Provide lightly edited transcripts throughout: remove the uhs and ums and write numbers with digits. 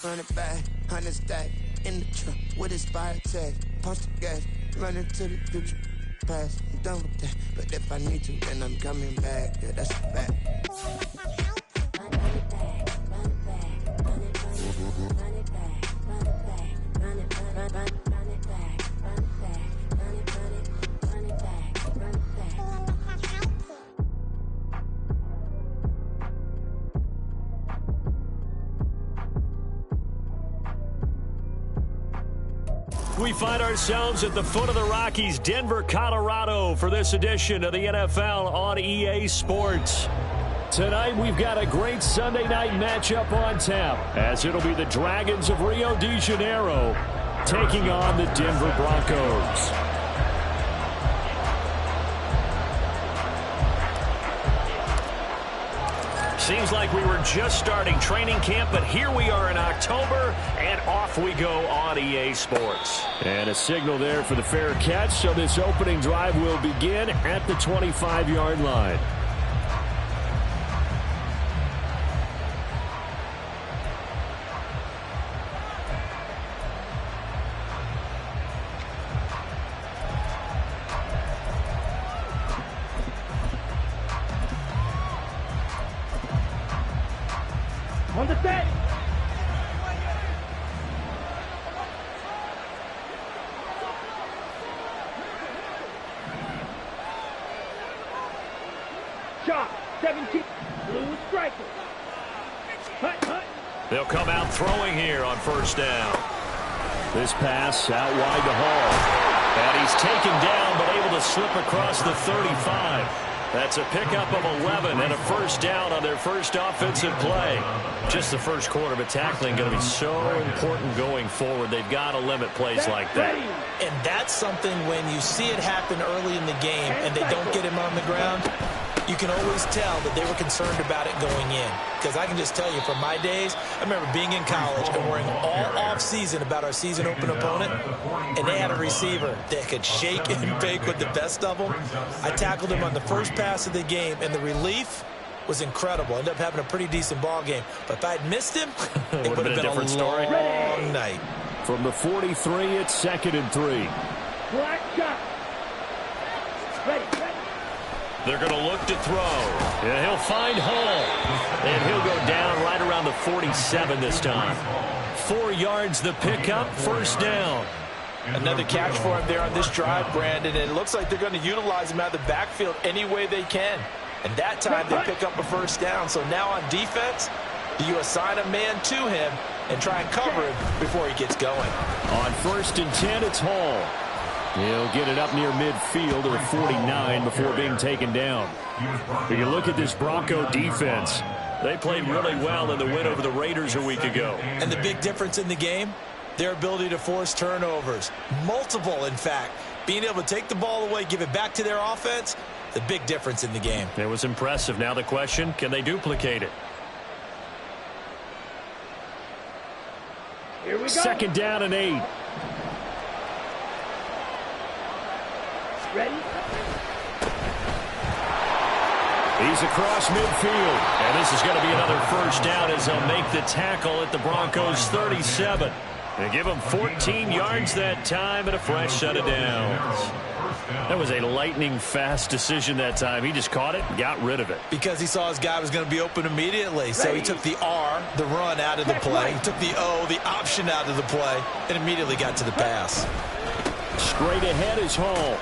Run it back, 100 stack, in the trunk with his fire tag. Punch the gas, run into the future. Past, I'm done with that. But if I need to, then I'm coming back. Yeah, that's a fact. We find ourselves at the foot of the Rockies, Denver, Colorado, for this edition of the NFL on EA Sports. Tonight, we've got a great Sunday night matchup on tap, as it'll be the Dragons of Rio de Janeiro taking on the Denver Broncos. Seems like we were just starting training camp, but here we are in October, and off we go on EA Sports. And a signal there for the fair catch, so this opening drive will begin at the 25-yard line. On the set. Shot. 17. Blue striker. Hut. They'll come out throwing here on first down. This pass out wide to Hall. And he's taken down, but able to slip across the 35. That's a pickup of 11 and a first down on their first offensive play. Just the first quarter, but tackling going to be so important going forward. They've got to limit plays like that. And that's something when you see it happen early in the game and they don't get him on the ground, you can always tell that they were concerned about it going in. Because I can just tell you, from my days, I remember being in college and worrying all off-season about our season-open opponent, and they had a receiver that could shake and bake with the best of them. I tackled him on the first pass of the game, and the relief was incredible. Ended up having a pretty decent ball game. But if I'd missed him, it would have been a different story. Long night. From the 43, it's 2nd and 3. Black shot. Ready. They're going to look to throw. And he'll find Hall. And he'll go down right around the 47 this time. 4 yards the pickup, first down. Another catch for him there on this drive, Brandon. And it looks like they're going to utilize him out of the backfield any way they can. And that time they pick up a first down. So now on defense, you assign a man to him and try and cover him before he gets going. On 1st and 10, it's Hall. He'll get it up near midfield or 49 before being taken down. If you look at this Bronco defense, they played really well in the win over the Raiders a week ago. And the big difference in the game, their ability to force turnovers. Multiple, in fact. Being able to take the ball away, give it back to their offense, the big difference in the game. It was impressive. Now the question, can they duplicate it? Here we go. 2nd down and 8. Ready. He's across midfield. And this is going to be another first down as they'll make the tackle at the Broncos 37. They give him 14 yards that time and a fresh set of downs. That was a lightning-fast decision that time. He just caught it and got rid of it. Because he saw his guy was going to be open immediately. So he took the R, the run, out of the play. He took the O, the option, out of the play, and immediately got to the pass. Straight ahead is Hall.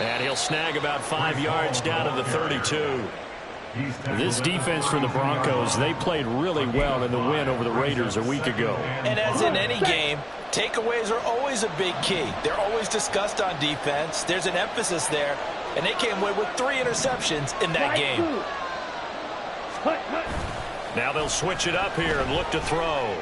And he'll snag about 5 yards down to the 32. This defense for the Broncos, they played really well in the win over the Raiders a week ago. And as in any game, takeaways are always a big key. They're always discussed on defense. There's an emphasis there. And they came away with 3 interceptions in that game. Now they'll switch it up here and look to throw.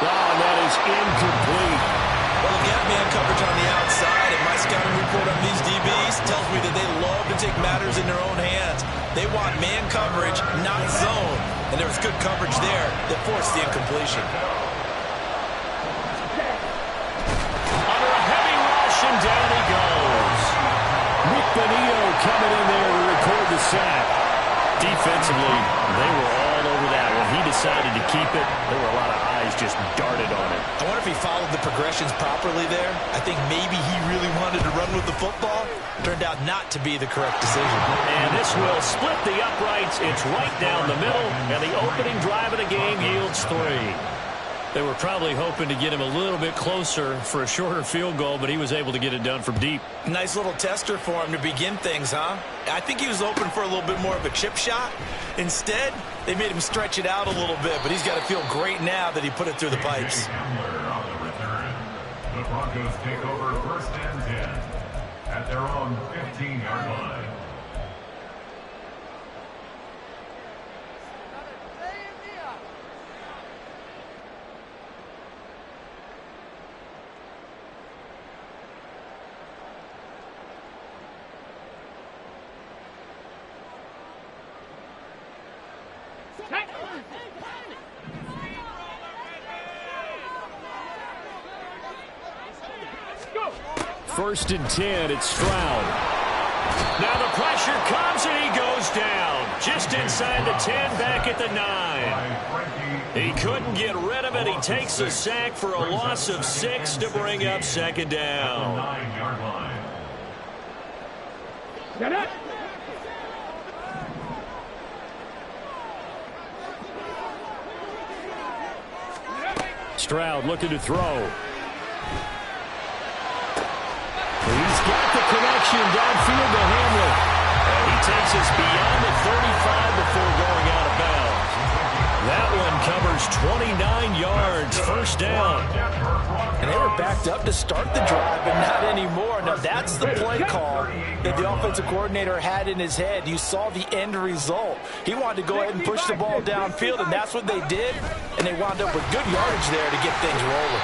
Oh, that is incomplete. Well, if you have man coverage on the outside, and my scouting report on these DBs tells me that they love to take matters in their own hands. They want man coverage, not zone. And there was good coverage there that forced the incompletion. Under a heavy rush, and down he goes. Nick Bonito coming in there to record the sack. Defensively, they were all over that one. He decided to keep it. There were a lot of eyes just darted on it. I wonder if he followed the progressions properly there. I think maybe he really wanted to run with the football. Turned out not to be the correct decision. And this will split the uprights. It's right down the middle, and the opening drive of the game yields 3. They were probably hoping to get him a little bit closer for a shorter field goal, but he was able to get it done from deep. Nice little tester for him to begin things, huh? I think he was open for a little bit more of a chip shot. Instead, they made him stretch it out a little bit, but he's got to feel great now that he put it through the pipes. The Broncos take over 1st and 10 at their own 15-yard line. First and 10, it's Stroud. Now the pressure comes and he goes down. Just inside the 10, back at the 9. He couldn't get rid of it. He takes a sack for a loss of 6 to bring up 2nd down. 9-yard line. Get up. Stroud looking to throw. He's got the connection downfield to Hamlin. And he takes us beyond the 35 before going out of bounds. That one covers 29 yards, 1st down. And they were backed up to start the drive, but not anymore. Now, that's the play call that the offensive coordinator had in his head. You saw the end result. He wanted to go ahead and push the ball downfield, and that's what they did. And they wound up with good yardage there to get things rolling.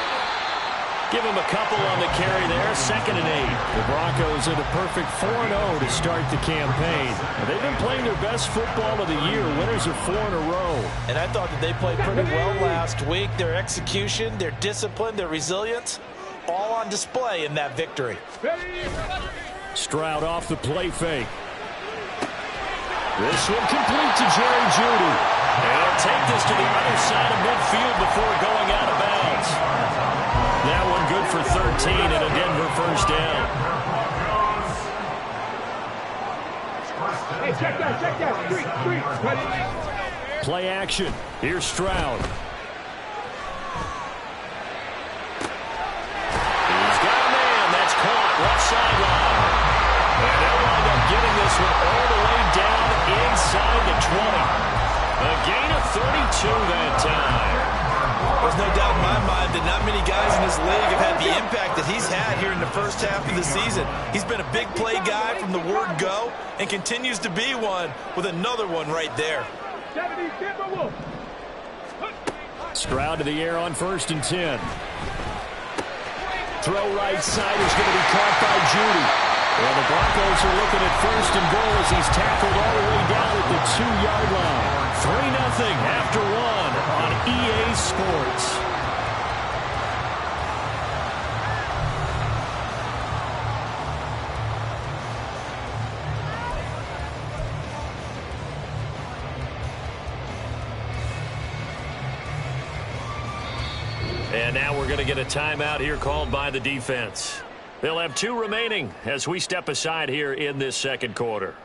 Give him a couple on the carry there, 2nd and 8. The Broncos at a perfect 4-0 to start the campaign. They've been playing their best football of the year. Winners of 4 in a row. And I thought that they played pretty well last week. Their execution, their discipline, their resilience, all on display in that victory. Stroud off the play fake. This one complete to Jerry Jeudy. And he'll take this to the other side of midfield before going out of bounds. That one good for 13 and a Denver 1st down. Hey, check that. Street. Play action. Here's Stroud. He's got a man. That's caught. Left sideline. And they'll wind up getting this one all the way down inside the 20. A gain of 32 that time. There's no doubt in my mind that not many guys in this league have had the impact that he's had here in the first half of the season. He's been a big play guy from the word go and continues to be one with another one right there. Stroud to the air on 1st and 10. Throw right side is going to be caught by Jeudy. Well, the Broncos are looking at 1st and goal as he's tackled all the way down at the 2-yard line. 3-0 after 1 on EA Sports. And now we're going to get a timeout here called by the defense. They'll have 2 remaining as we step aside here in this 2nd quarter.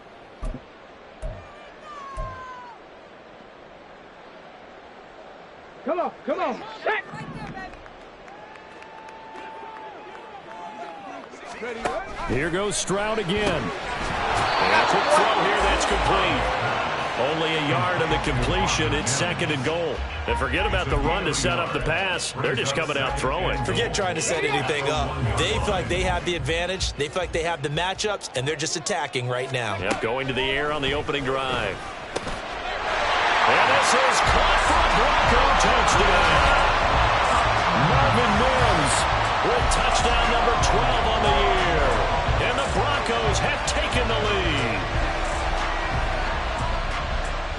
Come on. Set. Here goes Stroud again. And a quick throw here, that's complete. Only a yard on the completion. It's 2nd and goal. And forget about the run to set up the pass. They're just coming out throwing. Forget trying to set anything up. They feel like they have the advantage. They feel like they have the matchups, and they're just attacking right now. Yep, going to the air on the opening drive. And this is caught for a Bronco touchdown. Marvin Mims with touchdown number 12 on the year. And the Broncos have taken the lead.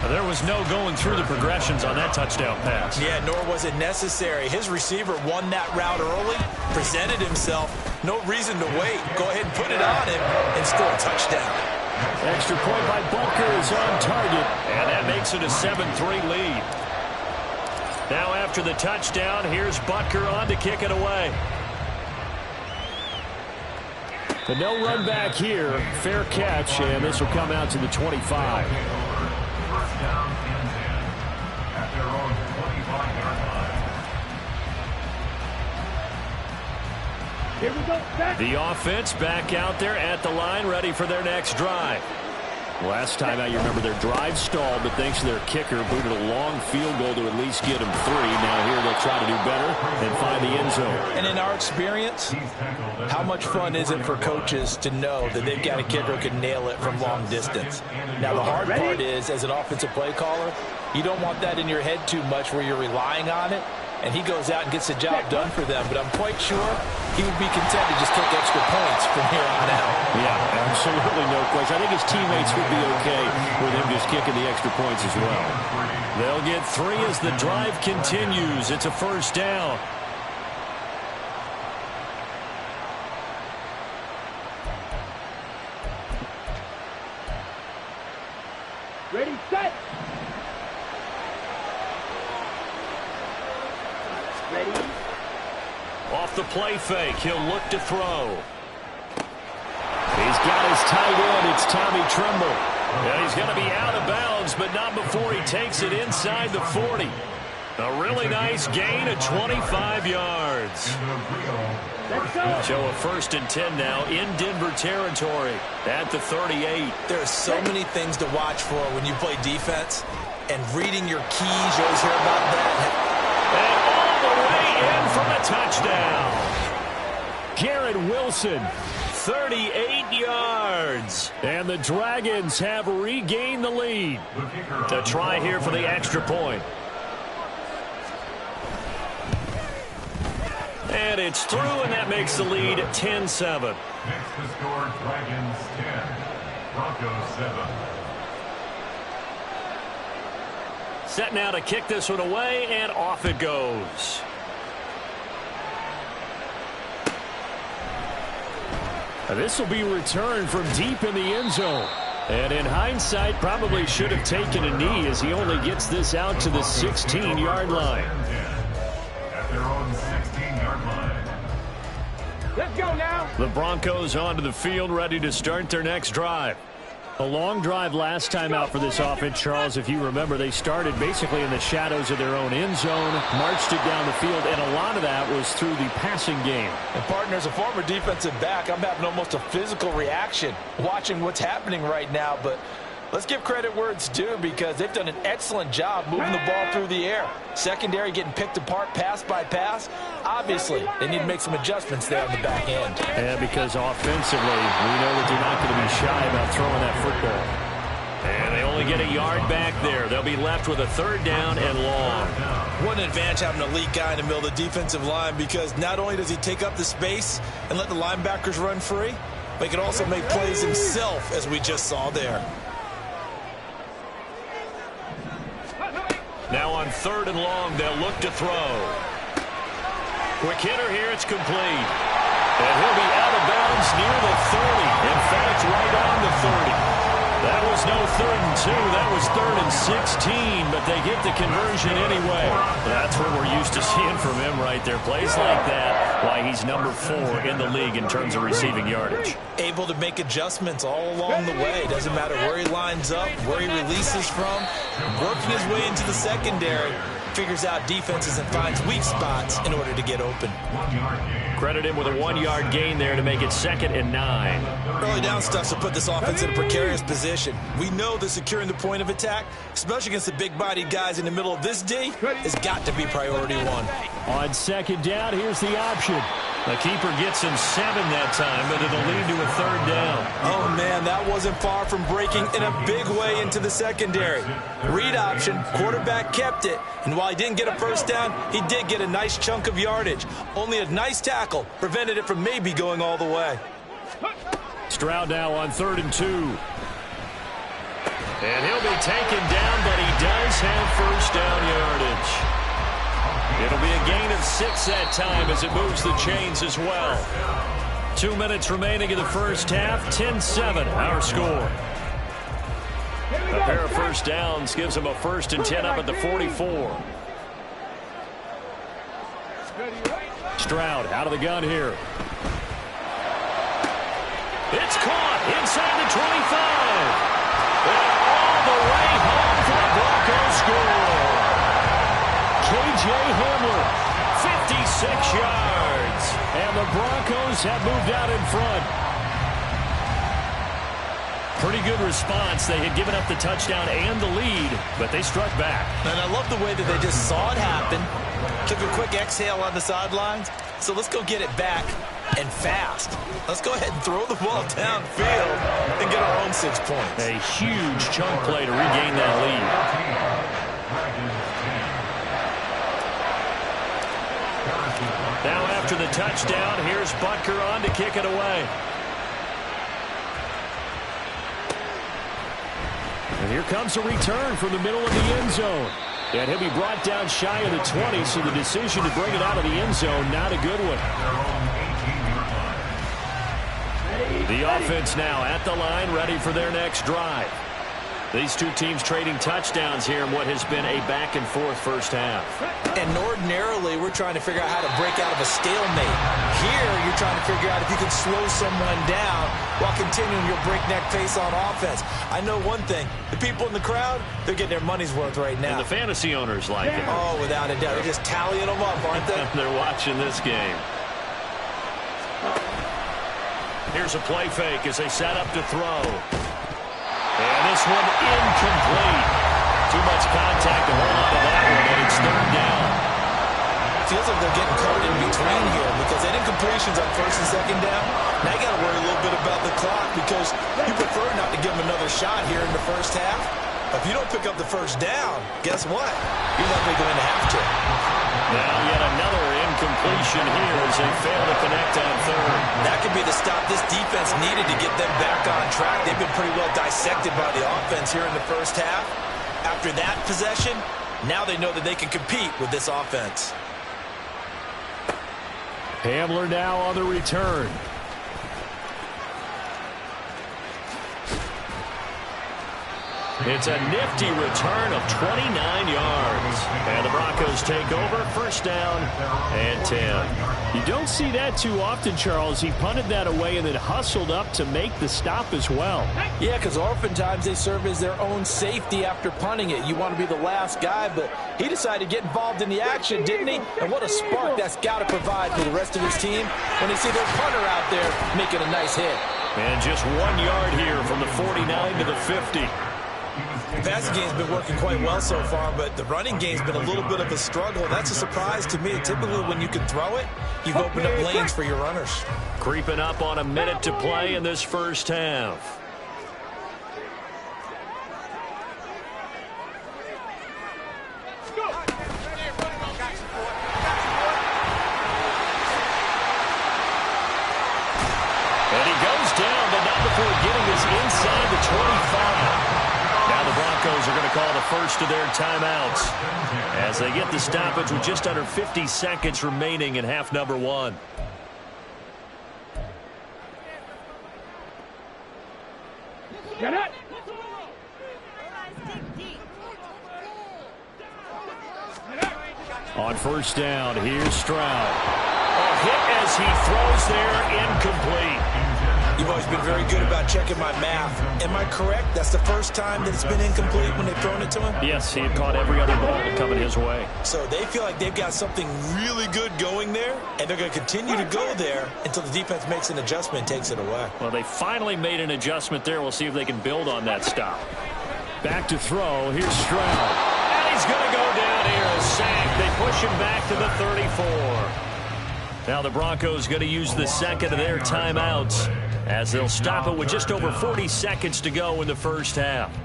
There was no going through the progressions on that touchdown pass. Yeah, nor was it necessary. His receiver won that route early, presented himself. No reason to wait. Go ahead and put it on him and score a touchdown. Extra point by Butker is on target, and that makes it a 7-3 lead. Now after the touchdown, here's Butker on to kick it away. But no run back here. Fair catch, and this will come out to the 25. First down and 10 at their own 25-yard line. Here we go. Set. The offense back out there at the line, ready for their next drive. Last time out, you remember their drive stalled, but thanks to their kicker, booted a long field goal to at least get them 3. Now here they'll try to do better and find the end zone. And in our experience, how much fun is it for coaches to know that they've got a kicker who can nail it from long distance? Now, the hard part is, as an offensive play caller, you don't want that in your head too much where you're relying on it, and he goes out and gets the job done for them. But I'm quite sure he would be content to just take extra points from here on out. Yeah, absolutely no question. I think his teammates would be okay with him just kicking the extra points as well. They'll get 3 as the drive continues. It's a first down. Ready, set. Ready. Off the play fake, he'll look to throw. He's got his tight end. It's Tommy Tremble. Yeah, he's going to be out of bounds, but not before he takes it inside the 40. A really nice gain of 25 yards. Let's go. So a 1st and 10 now in Denver territory at the 38. There are so many things to watch for when you play defense, and reading your keys, you always hear about that. And all the way in for the touchdown. Garrett Wilson, 38 yards. And the Dragons have regained the lead. To try here for the extra point. And it's through, and that makes the lead 10-7. Next to score, Dragons 10, Broncos 7. Set now to kick this one away, and off it goes. This will be returned from deep in the end zone. And in hindsight, probably should have taken a knee as he only gets this out to the 16-yard line. At their own 16-yard line. Let's go now. The Broncos onto the field, ready to start their next drive. A long drive last time out for this offense, Charles. If you remember, they started basically in the shadows of their own end zone, marched it down the field, and a lot of that was through the passing game. And, partner, as a former defensive back, I'm having almost a physical reaction watching what's happening right now. But let's give credit where it's due, because they've done an excellent job moving the ball through the air. Secondary getting picked apart pass by pass. Obviously, they need to make some adjustments there on the back end. Yeah, because offensively, we know that they're not going to be shy about throwing that football. And they only get a yard back there. They'll be left with a 3rd down and long. What an advantage having an elite guy in the middle of the defensive line, because not only does he take up the space and let the linebackers run free, but he can also make plays himself, as we just saw there. Now on 3rd and long, they'll look to throw. Quick hitter here, it's complete. And he'll be out of bounds near the 30. In fact, right on the 30. That was no 3rd and 2. That was 3rd and 16, but they get the conversion anyway. That's what we're used to seeing from him right there. Plays like that, why he's number 4 in the league in terms of receiving yardage. Able to make adjustments all along the way. Doesn't matter where he lines up, where he releases from, working his way into the secondary. Figures out defenses and finds weak spots in order to get open. Credit him with a 1-yard gain there to make it 2nd and 9. Early down stuff to put this offense in a precarious position. We know that securing the point of attack, especially against the big-bodied guys in the middle of this D, has got to be priority 1. On 2nd down, here's the option. The keeper gets him 7 that time, but it'll lead to a 3rd down. Oh, man, that wasn't far from breaking in a big way into the secondary. Read option, quarterback kept it, and while he didn't get a 1st down, he did get a nice chunk of yardage. Only a nice tackle prevented it from maybe going all the way. Stroud now on 3rd and 2. And he'll be taken down, but he does have 1st down yardage. It'll be a gain of 6 that time as it moves the chains as well. 2 minutes remaining in the first half. 10-7, our score. A pair of 1st downs gives them a 1st and 10 up at the 44. Stroud out of the gun here. It's caught inside the 25. And all the way home for the Broncos score. K.J. Hamler, 56 yards. And the Broncos have moved out in front. Pretty good response. They had given up the touchdown and the lead, but they struck back. And I love the way that they just saw it happen. Took a quick exhale on the sidelines. So let's go get it back and fast. Let's go ahead and throw the ball downfield and get our own 6 points. A huge chunk play to regain that lead. Now after the touchdown, here's Butker on to kick it away. And here comes a return from the middle of the end zone. And he'll be brought down shy of the 20, so the decision to bring it out of the end zone, not a good one. The offense now at the line, ready for their next drive. These two teams trading touchdowns here in what has been a back-and-forth first half. And ordinarily, we're trying to figure out how to break out of a stalemate. Here, you're trying to figure out if you can slow someone down while continuing your breakneck pace on offense. I know one thing. The people in the crowd, they're getting their money's worth right now. And the fantasy owners like it. Oh, without a doubt. They're just tallying them up, aren't they? They're watching this game. Here's a play fake as they set up to throw. And this one incomplete. Too much contact to hold on to that one, and it's third down. Feels like they're getting caught in between here because they did completions on first and second down. Now you got to worry a little bit about the clock because you prefer not to give them another shot here in the first half. If you don't pick up the first down, guess what? You're likely going to have to. Now yet another incompletion here as they fail to connect on third. That could be the stop this defense needed to get them back on track. They've been pretty well dissected by the offense here in the first half. After that possession, now they know that they can compete with this offense. Hamler now on the return. It's a nifty return of 29 yards. And the Broncos take over, first down and 10. You don't see that too often, Charles. He punted that away and then hustled up to make the stop as well. Yeah, because oftentimes they serve as their own safety after punting it. You want to be the last guy, but he decided to get involved in the action, didn't he? And what a spark that's got to provide for the rest of his team when they see their punter out there making a nice hit. And just 1 yard here from the 49 to the 50. The passing game's been working quite well so far, but the running game's been a little bit of a struggle. That's a surprise to me. Typically, when you can throw it, you've opened up lanes for your runners. Creeping up on a minute to play in this first half. And he goes down, but not before getting us inside the 25. Now the Broncos are going to call the first of their timeouts as they get the stoppage with just under 50 seconds remaining in half number one. Get it! On first down, here's Stroud. A hit as he throws there, incomplete. You've always been very good about checking my math. Am I correct? That's the first time that it's been incomplete when they've thrown it to him? Yes, he had caught every other ball coming his way. So they feel like they've got something really good going there, and they're going to continue to go there until the defense makes an adjustment and takes it away. Well, they finally made an adjustment there. We'll see if they can build on that stop. Back to throw. Here's Stroud. And he's going to go down here. A sack. They push him back to the 34. Now the Broncos going to use the second of their timeouts as they'll stop it with just over 40 seconds to go in the first half.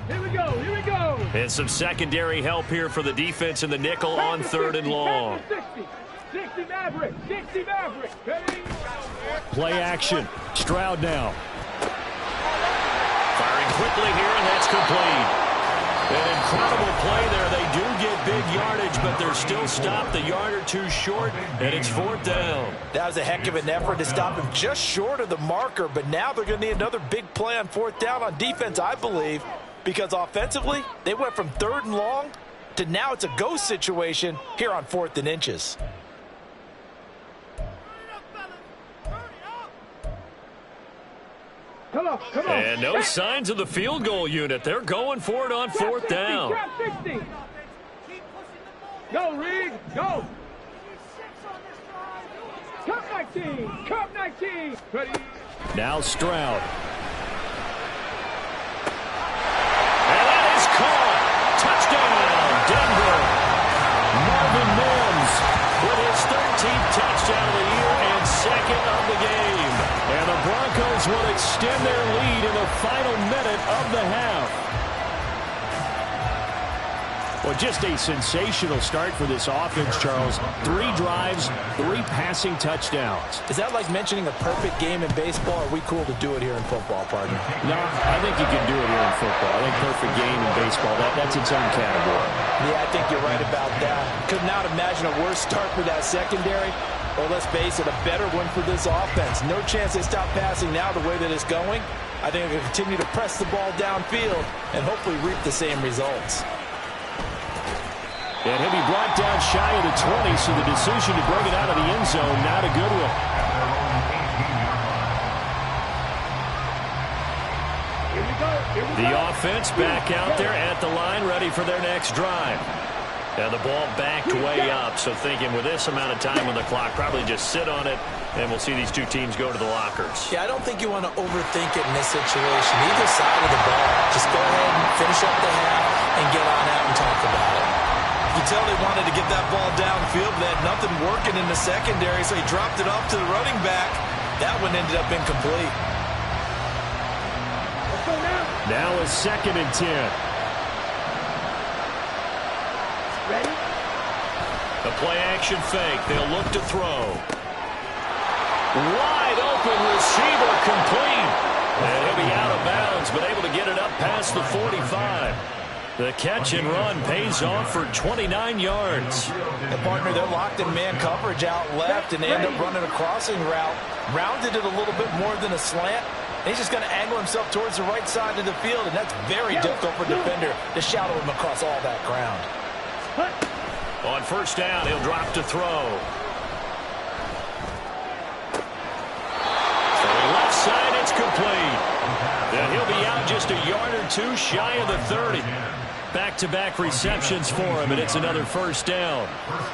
Here we go, here we go. And some secondary help here for the defense in the nickel on third and long. 60 Maverick, 60 Maverick. Ready? Play action. Stroud now. Firing quickly here, and that's complete. An incredible play there. They do get big yardage, but they're still stopped a yard or two short, and it's fourth down. That was a heck of an effort to stop him just short of the marker, but now they're going to need another big play on fourth down on defense, I believe, because offensively, they went from third and long to now it's a go situation here on 4th and inches. Come on. And no signs of the field goal unit. They're going for it on 4th down. Trap 60. Go, Reed. Go. Cup 19. Ready. Now Stroud. And that is caught. Touchdown, Denver. Marvin Mims with his 13th touchdown of the year and 2nd of the game. And the Broncos will extend their lead in the final minute of the half. Well, just a sensational start for this offense, Charles. 3 drives, 3 passing touchdowns. Is that like mentioning a perfect game in baseball? Or are we cool to do it here in football, partner? No, I think you can do it here in football. I think perfect game in baseball, that's its own category. Yeah, I think you're right about that. Could not imagine a worse start for that secondary. Or let's face it, a better one for this offense. No chance they stop passing now the way that it's going. I think they'll continue to press the ball downfield and hopefully reap the same results. And he'll be brought down shy of the 20, so the decision to bring it out of the end zone, not a good one. The offense back out there at the line, ready for their next drive. And the ball backed way up, so thinking with this amount of time on the clock, probably just sit on it, and we'll see these two teams go to the lockers. Yeah, I don't think you want to overthink it in this situation. Either side of the ball, just go ahead and finish up the half and get on out and talk about it. You can tell they wanted to get that ball downfield, but they had nothing working in the secondary, so he dropped it off to the running back. That one ended up incomplete. Now a 2nd and 10. Ready? The play-action fake. They'll look to throw. Wide open receiver complete. And he'll be out of bounds, but able to get it up past the 45. The catch and run pays off for 29 yards. And partner, they're locked in man coverage out left, and they end up running a crossing route. Rounded it a little bit more than a slant. And he's just going to angle himself towards the right side of the field, and that's very difficult for a defender to shadow him across all that ground. On 1st down, he'll drop to throw. So left side, it's complete. Then he'll be out just a yard or 2 shy of the 30. Back-to-back receptions for him, and it's another 1st down.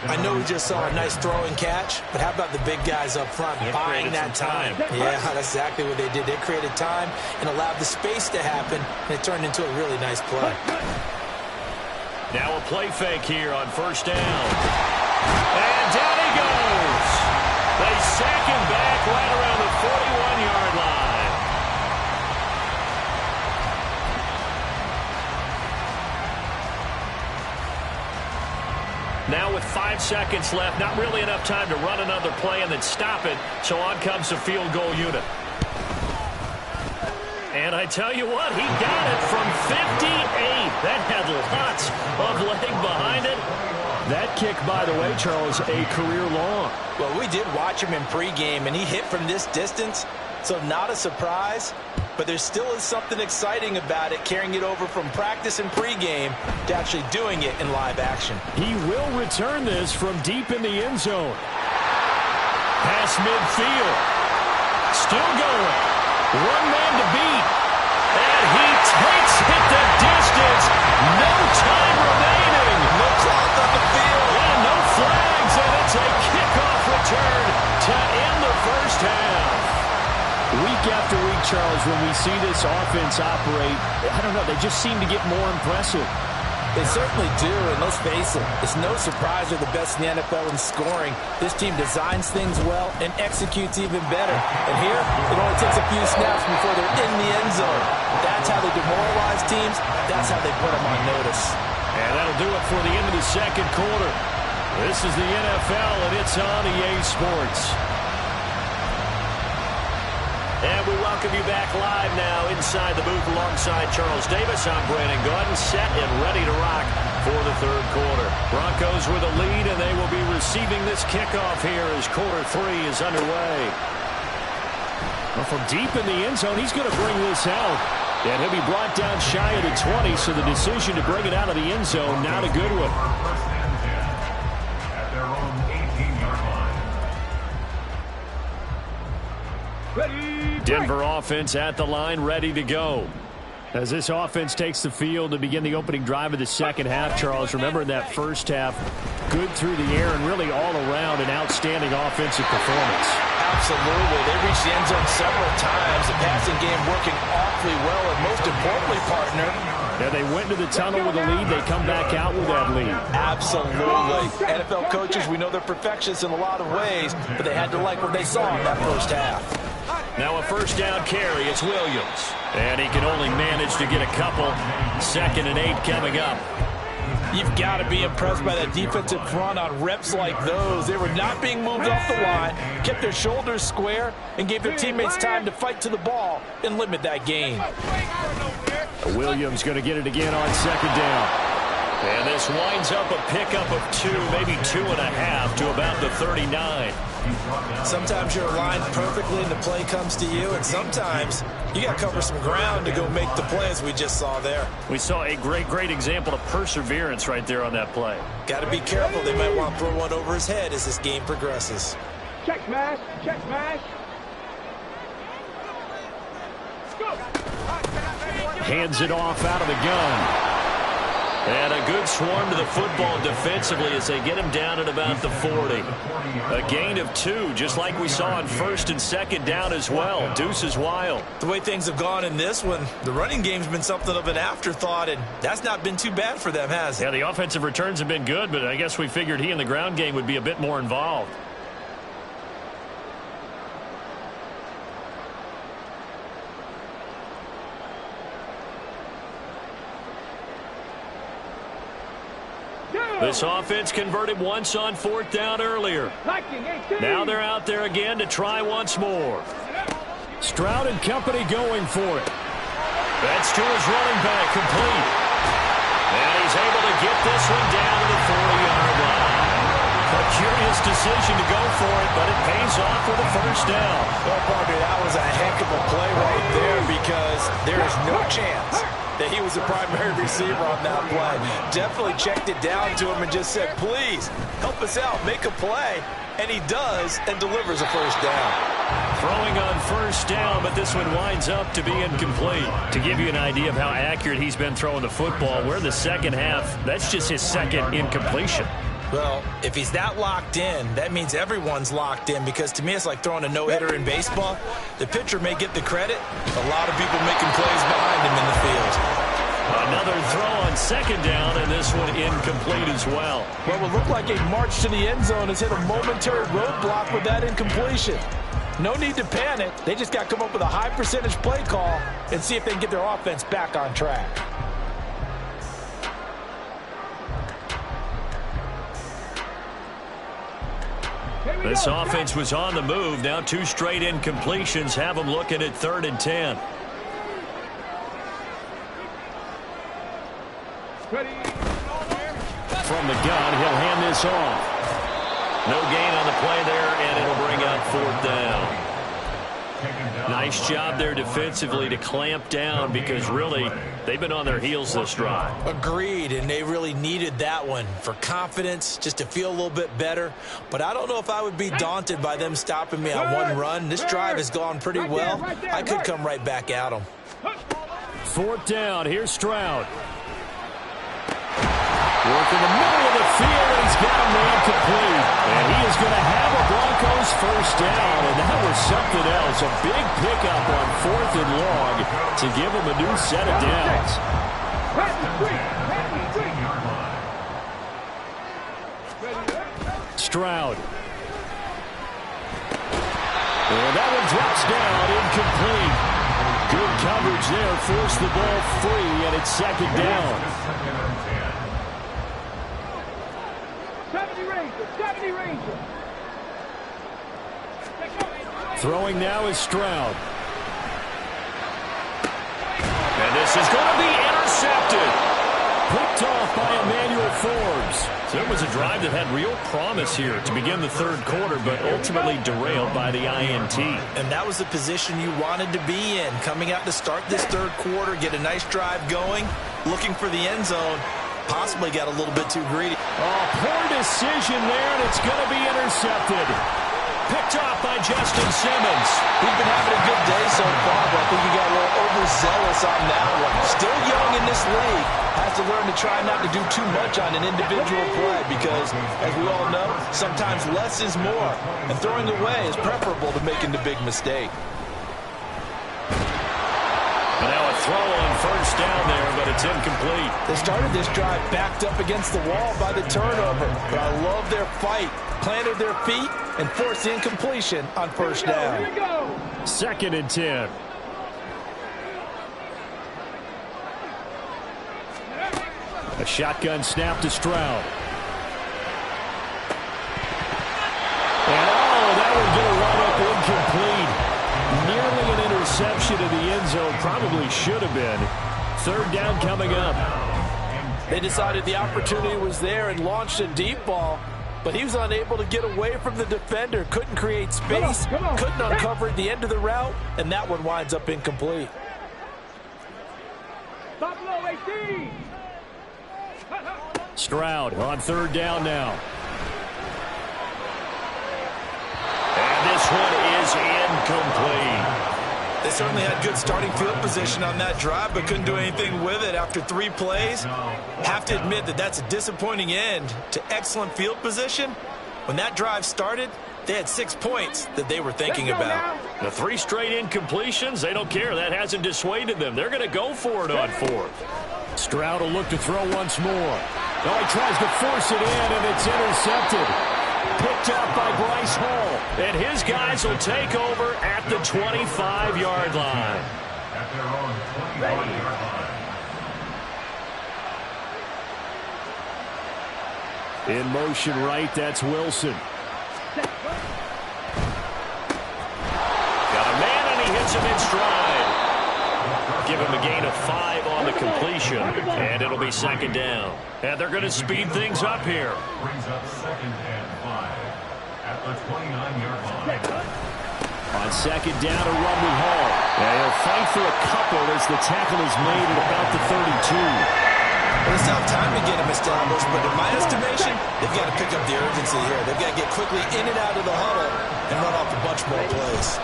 I know we just saw a nice throw and catch, but how about the big guys up front buying that time? Yeah, that's exactly what they did. They created time and allowed the space to happen, and it turned into a really nice play. Now a play fake here on 1st down. And down he goes. They sack him back right around the 41-yard line. Now with 5 seconds left, not really enough time to run another play and then stop it, so on comes the field goal unit. And I tell you what, he got it from 58. That had lots of leg behind it. That kick, by the way, Charles, a career long. Well, we did watch him in pregame, and he hit from this distance, so not a surprise. But there still is something exciting about it, carrying it over from practice and pregame to actually doing it in live action. He will return this from deep in the end zone. Pass midfield. Still going. One man to beat. And he takes it the distance. No time remaining. No clock on the field. And no flags. And it's a kickoff return to end the 1st half. Week after week, Charles, when we see this offense operate, I don't know, they just seem to get more impressive. They certainly do, and let's face it, it's no surprise they're the best in the NFL in scoring. This team designs things well and executes even better. And here, it only takes a few snaps before they're in the end zone. That's how they demoralize teams. That's how they put them on notice. And that'll do it for the end of the 2nd quarter. This is the NFL, and it's on EA Sports. And we welcome you back live now inside the booth alongside Charles Davis. I'm Brandon Gaudin, set and ready to rock for the 3rd quarter. Broncos with a lead, and they will be receiving this kickoff here as quarter 3 is underway. Well, from deep in the end zone, he's going to bring this out. And he'll be brought down shy of the 20, so the decision to bring it out of the end zone, not a good one. First and 10 at their own 18-yard line. Ready. Denver offense at the line, ready to go. As this offense takes the field to begin the opening drive of the second half, Charles, remember in that first half, good through the air and really all around an outstanding offensive performance. Absolutely. They reached the end zone several times. The passing game working awfully well, and most importantly, partner, Yeah, they went to the tunnel with a lead. They come back out with that lead. absolutely. NFL coaches, we know they're perfectionists in a lot of ways, but they had to like what they saw in that first half. Now a first down carry. It's Williams. And he can only manage to get a couple. 2nd and 8 coming up. You've got to be impressed by that defensive front on reps like those. They were not being moved off the line, kept their shoulders square, and gave their teammates time to fight to the ball and limit that gain. Williams going to get it again on 2nd down. And this winds up a pickup of 2, maybe 2.5 to about the 39. Sometimes you're aligned perfectly and the play comes to you, and sometimes you got to cover some ground to go make the play, as we just saw there. We saw a great example of perseverance right there on that play. Got to be careful. They might want to throw one over his head as this game progresses. Check smash. Check smash. Go. Hands it off out of the gun. And a good swarm to the football defensively as they get him down at about the 40. A gain of 2, just like we saw on 1st and 2nd down as well. Deuce is wild. The way things have gone in this one, the running game's been something of an afterthought, and that's not been too bad for them, has it? Yeah, the offensive returns have been good, but I guess we figured he in the ground game would be a bit more involved. This offense converted once on 4th down earlier. Now they're out there again to try once more. Stroud and company going for it. That's to his running back, complete. And he's able to get this one down to the 40-yard line. A curious decision to go for it, but it pays off with a first down. Well, partner, that was a heck of a play right there, because there is no chance that he was the primary receiver on that play. Definitely checked it down to him and just said, please, help us out, make a play. And he does, and delivers a first down. Throwing on first down, but this one winds up to be incomplete. To give you an idea of how accurate he's been throwing the football, we're in the second half. That's just his 2nd incompletion. Well, if he's that locked in, that means everyone's locked in, because to me it's like throwing a no-hitter in baseball. The pitcher may get the credit. A lot of people making plays behind him in the field. Another throw on 2nd down, and this one incomplete as well. What would look like a march to the end zone has hit a momentary roadblock with that incompletion. No need to panic. They just got to come up with a high percentage play call and see if they can get their offense back on track. This offense was on the move. Now 2 straight incompletions have them looking at 3rd and 10. From the gun, he'll hand this off. No gain on the play there, and it'll bring out 4th down. Nice job there defensively to clamp down, because really they've been on their heels this drive. Agreed, and they really needed that one for confidence, just to feel a little bit better. But I don't know if I would be daunted by them stopping me on one run. This drive has gone pretty well. I could come right back at them. 4th down. Here's Stroud. Work in the middle of the field, and he's got a man complete. And he is going to have a Broncos first down, and that was something else. A big pickup on 4th and long to give him a new set of downs. Stroud. And that one drops down, incomplete. Good coverage there, forced the ball free, and it's 2nd down. 70 Ranger. Throwing now is Stroud. And this is going to be intercepted. Picked off by Emmanuel Forbes. So it was a drive that had real promise here to begin the third quarter, but ultimately derailed by the INT. And that was the position you wanted to be in, coming out to start this third quarter, get a nice drive going, looking for the end zone, possibly got a little bit too greedy. Oh, poor decision there, and it's going to be intercepted. Picked off by Justin Simmons. He's been having a good day so far, but I think he got a little overzealous on that one. Still young in this league. Has to learn to try not to do too much on an individual play because, as we all know, sometimes less is more. And throwing away is preferable to making the big mistake. And now a throw on first down there, but it's incomplete. They started this drive backed up against the wall by the turnover, but I love their fight. Planted their feet and forced incompletion on first down. 2nd and 10. A shotgun snap to Stroud. And that would get a run up incomplete. Nearly an interception in the end zone. Probably should have been. 3rd down coming up. They decided the opportunity was there and launched a deep ball. But he was unable to get away from the defender, couldn't create space, couldn't uncover at the end of the route, and that one winds up incomplete. Stroud on 3rd down now. And this one is incomplete. They certainly had good starting field position on that drive, but couldn't do anything with it after 3 plays. Have to admit that that's a disappointing end to excellent field position. When that drive started, they had 6 points that they were thinking about. The 3 straight incompletions, they don't care. That hasn't dissuaded them. They're going to go for it on 4th. Stroud will look to throw once more. Oh, he tries to force it in, and it's intercepted. Picked up by Bryce Hall. And his guys will take over at the 25-yard line. At their own 25-yard line. In motion right, that's Wilson. Got a man, and he hits him in stride. Give him a gain of 5 on the completion, and it'll be 2nd down. And they're going to speed things up here. Brings up 2nd and 5 at the 29-yard line. On 2nd down, a run with Hall. And he'll fight for a couple as the tackle is made at about the 32. Well, they still have time to get him established, but in my estimation, they've got to pick up the urgency here. They've got to get quickly in and out of the huddle and run off a bunch more plays.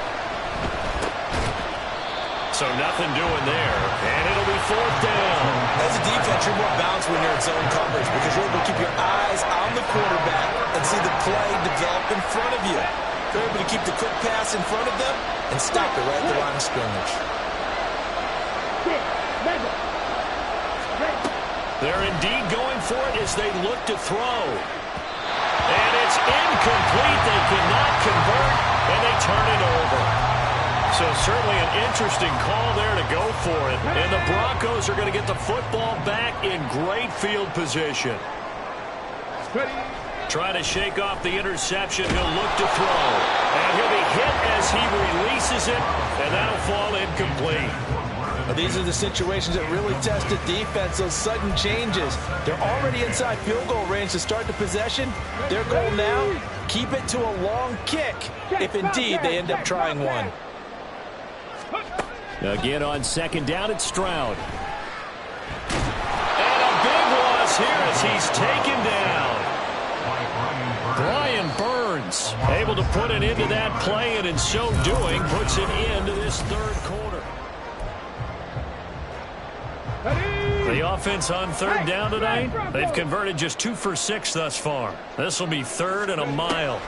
So nothing doing there, and it'll be 4th down. As a defense, you're more balanced when you're in zone coverage because you're able to keep your eyes on the quarterback and see the play develop in front of you. They're able to keep the quick pass in front of them and stop it right at the line of scrimmage. They're indeed going for it as they look to throw. And it's incomplete. They cannot convert, and they turn it over. So certainly an interesting call there to go for it. And the Broncos are going to get the football back in great field position. Trying to shake off the interception. He'll look to throw. And he'll be hit as he releases it, and that'll fall incomplete. These are the situations that really test the defense, those sudden changes. They're already inside field goal range to start the possession. Their goal now, keep it to a long kick, if indeed they end up trying one. Again on 2nd down, it's Stroud. And a big loss here as he's taken down. Brian Burns able to put it into that play, and in so doing, puts it into this 3rd quarter. The offense on 3rd down tonight, they've converted just 2 for 6 thus far. This will be 3rd and a mile.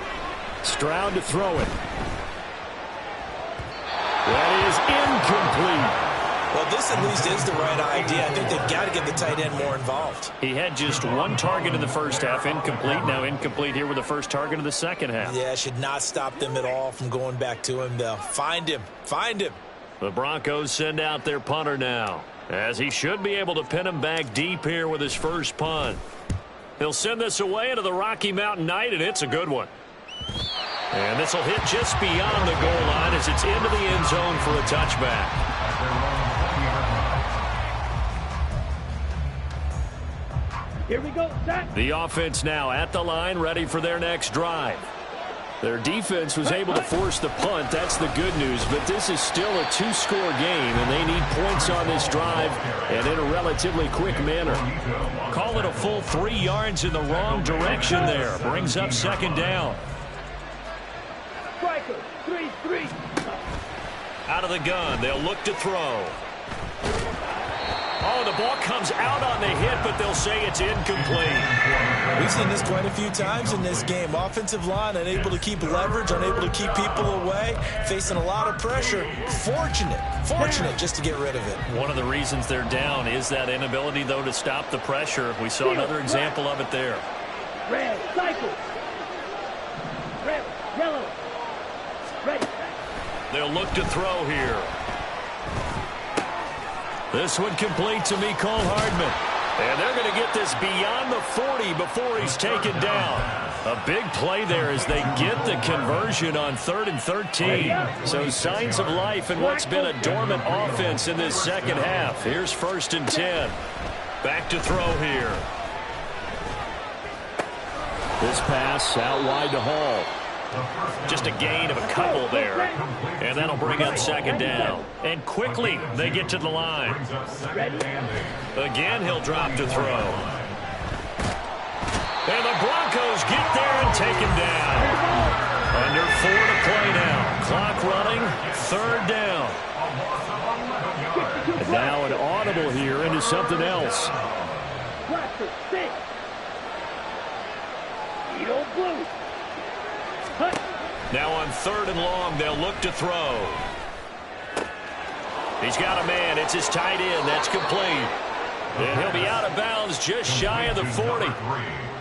Stroud to throw it. That is incomplete. Well, this at least is the right idea. I think they've got to get the tight end more involved. He had just 1 target in the first half, incomplete. Now incomplete here with the first target of the second half. Yeah, should not stop them at all from going back to him, though. Find him. Find him. The Broncos send out their punter now, as he should be able to pin him back deep here with his first punt. He'll send this away into the Rocky Mountain Night, and it's a good one. And this will hit just beyond the goal line as it's into the end zone for a touchback. Here we go, set. The offense now at the line, ready for their next drive. Their defense was able to force the punt. That's the good news. But this is still a two-score game, and they need points on this drive and in a relatively quick manner. Call it a full 3 yards in the wrong direction there. Brings up second down. Striker, 3-3. Out of the gun, they'll look to throw. Oh, the ball comes out on the hit, but they'll say it's incomplete. We've seen this quite a few times in this game. Offensive line unable to keep leverage, unable to keep people away, facing a lot of pressure. Fortunate just to get rid of it. One of the reasons they're down is that inability, though, to stop the pressure. We saw another example of it there. Red, cycle. Red, yellow. Red. They'll look to throw here. This one complete to Mecole Hardman. And they're going to get this beyond the 40 before he's taken down. A big play there as they get the conversion on 3rd and 13. So signs of life in what's been a dormant offense in this second half. Here's 1st and 10. Back to throw here. This pass out wide to Hall. Just a gain of a couple there. And that'll bring up second down. And quickly they get to the line. Again, he'll drop to throw. And the Broncos get there and take him down. Under 4 to play now. Clock running, 3rd down. And now an audible here into something else. Now on 3rd and long, they'll look to throw. He's got a man. It's his tight end. That's complete. And he'll be out of bounds just shy of the 40.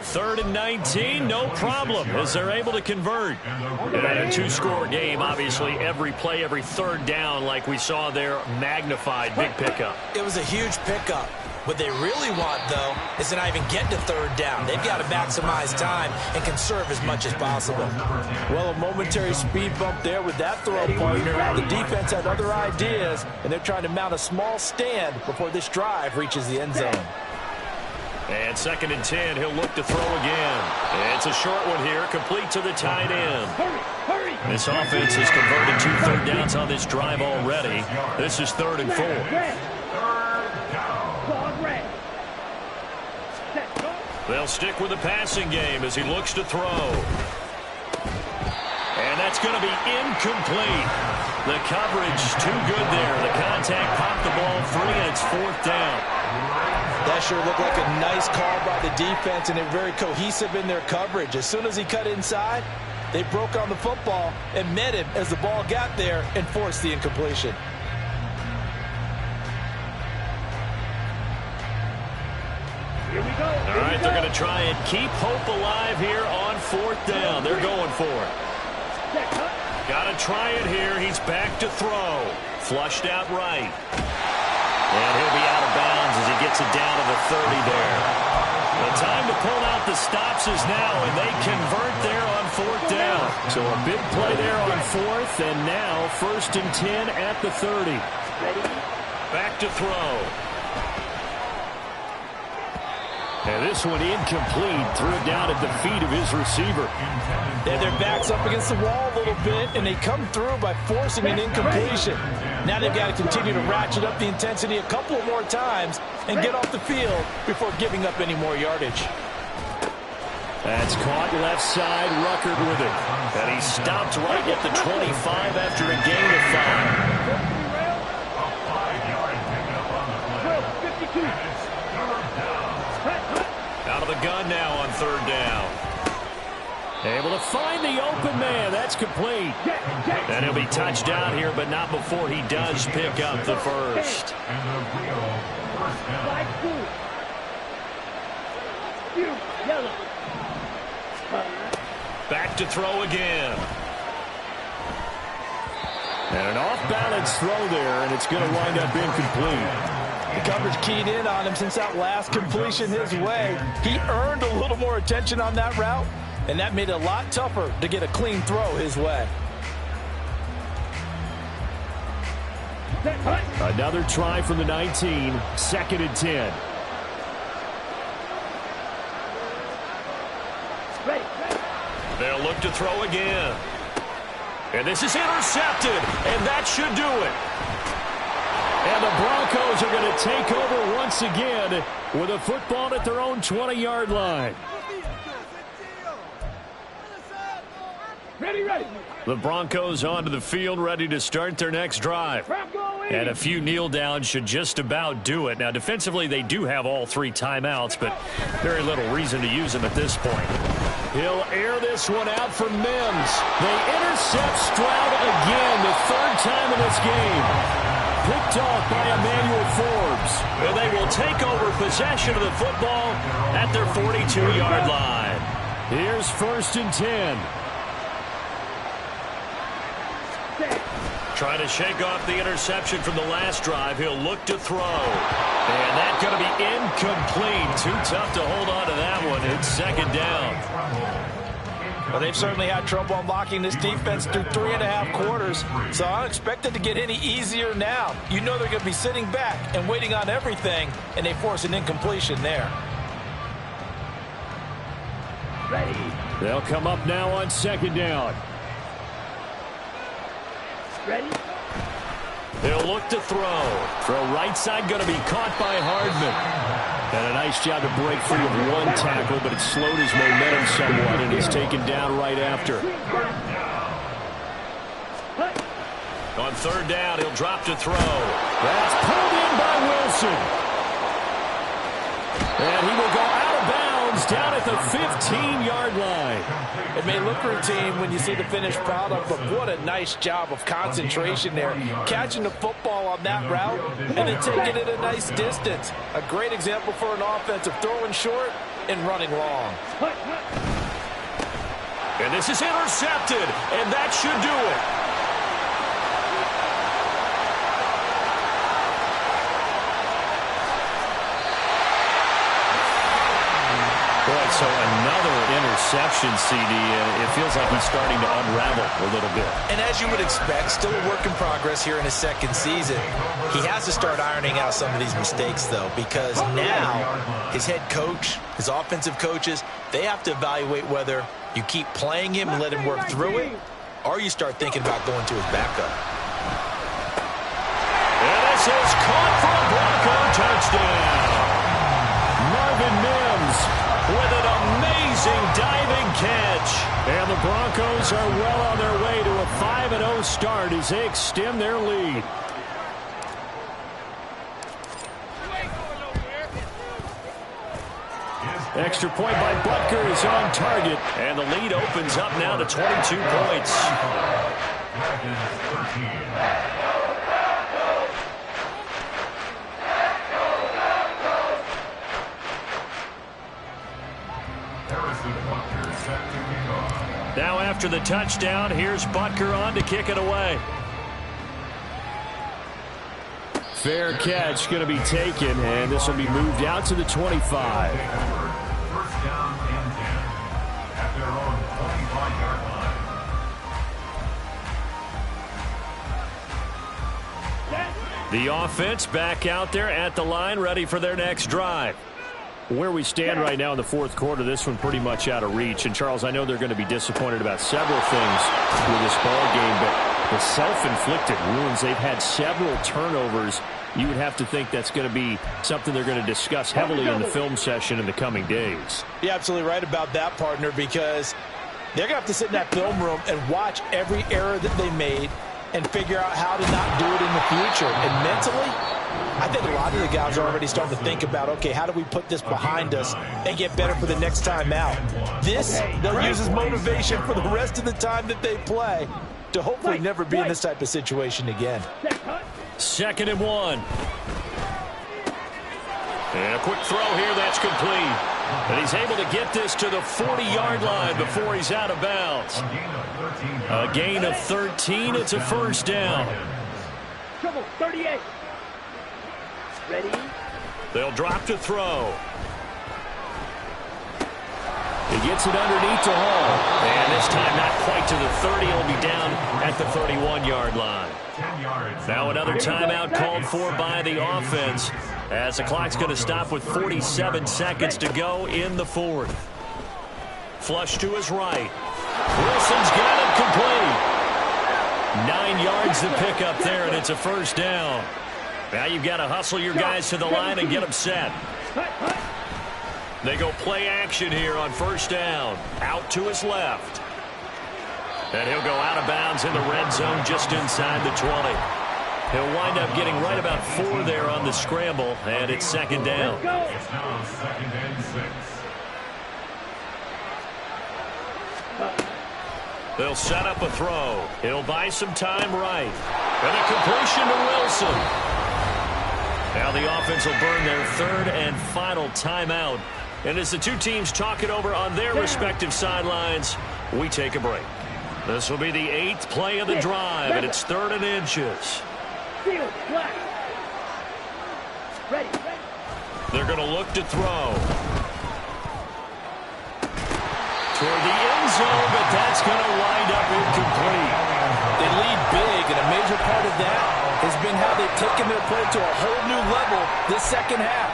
3rd and 19, no problem, as they're able to convert. And a two-score game, obviously, every play, every 3rd down, like we saw there, magnified. Big pickup. It was a huge pickup. What they really want, though, is to not even get to 3rd down. They've got to maximize time and conserve as much as possible. Well, a momentary speed bump there with that throw partner. The defense had other ideas, and they're trying to mount a small stand before this drive reaches the end zone. And 2nd and 10, he'll look to throw again. It's a short one here, complete to the tight end. This offense has converted 2 3rd downs on this drive already. This is 3rd and 4. They'll stick with the passing game as he looks to throw. And that's going to be incomplete. The coverage too good there. The contact popped the ball free, and it's 4th down. That sure looked like a nice call by the defense, and they're very cohesive in their coverage. As soon as he cut inside, they broke on the football and met him as the ball got there and forced the incompletion. All right, they're going to try and keep hope alive here on 4th down. They're going for it. Got to try it here. He's back to throw. Flushed out right. And he'll be out of bounds as he gets it down to the 30 there. The time to pull out the stops is now, and they convert there on 4th down. So a big play there on 4th, and now 1st and 10 at the 30. Back to throw. And this one incomplete. Threw it down at the feet of his receiver. Yeah, their back's up against the wall a little bit, and they come through by forcing an incompletion. Now they've got to continue to ratchet up the intensity a couple more times and get off the field before giving up any more yardage. That's caught left side, Ruckert with it. And he stopped right at the 25 after a gain of 5. Out of the gun now on 3rd down. Able to find the open man. That's complete. And he'll be touched down here, but not before he does pick up the first. Back to throw again. And an off-balance throw there, and it's going to wind up incomplete. The coverage keyed in on him since that last completion his way. He earned a little more attention on that route, and that made it a lot tougher to get a clean throw his way. Another try from the 19, 2nd and 10. They'll look to throw again. And this is intercepted, and that should do it. And the Broncos are going to take over once again with a football at their own 20-yard line. Ready. The Broncos onto the field, ready to start their next drive. And a few kneel downs should just about do it. Now, defensively, they do have all 3 timeouts, but very little reason to use them at this point. He'll air this one out for Mims. They intercept Stroud again, the 3rd time in this game. Picked off by Emmanuel Forbes. And they will take over possession of the football at their 42-yard line. Here's 1st and 10. Trying to shake off the interception from the last drive. He'll look to throw. And that's going to be incomplete. Too tough to hold on to that one. It's 2nd down. Well, they've certainly had trouble unlocking this defense through 3.5 quarters, so I don't expect it to get any easier now. You know they're going to be sitting back and waiting on everything, and they force an incompletion there. They'll come up now on 2nd down. Ready? They'll look to throw. Throw right side, going to be caught by Hardman. And a nice job to break free of one tackle, but it slowed his momentum somewhat, and he's taken down right after. On 3rd down, he'll drop to throw. That's pulled in by Wilson. And he will go out of bounds down at the 15-yard line. It may look routine when you see the finished product, but what a nice job of concentration there. Catching the football on that route and then taking it a nice distance. A great example for an offensive throwing short and running long. And this is intercepted, and that should do it. Boy, so another interception, CD, and it feels like he's starting to unravel a little bit. And as you would expect, still a work in progress here in his 2nd season. He has to start ironing out some of these mistakes, though, because now his head coach, his offensive coaches, they have to evaluate whether you keep playing him and let him work through it, or you start thinking about going to his backup. And this is caught for a Bronco touchdown. Marvin Mims with an amazing diving catch. And the Broncos are well on their way to a 5-0 start as they extend their lead. Extra point by Butker is on target. And the lead opens up now to 22 points. Now after the touchdown, here's Butker on to kick it away. Fair catch going to be taken, and this will be moved out to the 25. First down and 10 at their own 25-yard line. The offense back out there at the line, ready for their next drive. Where we stand right now in the 4th quarter, this one pretty much out of reach. And, Charles, I know they're going to be disappointed about several things with this ball game, but the self-inflicted wounds, they've had several turnovers. You would have to think that's going to be something they're going to discuss heavily in the film session in the coming days. You're absolutely right about that, partner, because they're going to have to sit in that film room and watch every error that they made and figure out how to not do it in the future. And mentally, I think a lot of the guys are already starting to think about, okay, how do we put this behind us and get better for the next time out? This, they'll use as motivation for the rest of the time that they play to hopefully never be in this type of situation again. 2nd and 1. And a quick throw here, that's complete. And he's able to get this to the 40-yard line before he's out of bounds. A gain of 13, it's a 1st down. Trouble, 38. Ready? They'll drop to throw. He gets it underneath to Hall. And this time not quite to the 30. He'll be down at the 31-yard line. Now another timeout called for by the offense as the clock's going to stop with 47 seconds to go in the 4th. Flush to his right. Wilson's got it complete. 9 yards to pick up there, and it's a first down. Now you've got to hustle your guys to the line and get them set. They go play action here on first down. Out to his left. And he'll go out of bounds in the red zone just inside the 20. He'll wind up getting right about 4 there on the scramble, and it's second down. It's now 2nd and 6. They'll set up a throw. He'll buy some time right. And a completion to Wilson. Now the offense will burn their 3rd and final timeout. And as the two teams talk it over on their respective sidelines, we take a break. This will be the 8th play of the drive, and it's 3rd and inches. They're going to look to throw. Toward the end zone, but that's going to wind up incomplete. They lead big, and a major part of that has been how they've taken their play to a whole new level this second half.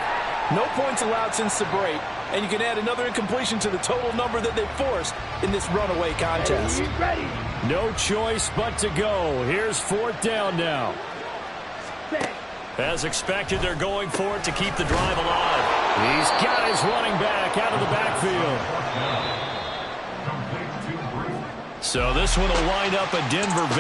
No points allowed since the break, and you can add another incompletion to the total number that they forced in this runaway contest. No choice but to go. Here's 4th down now. As expected, they're going for it to keep the drive alive. He's got his running back out of the backfield. So this one will wind up a Denver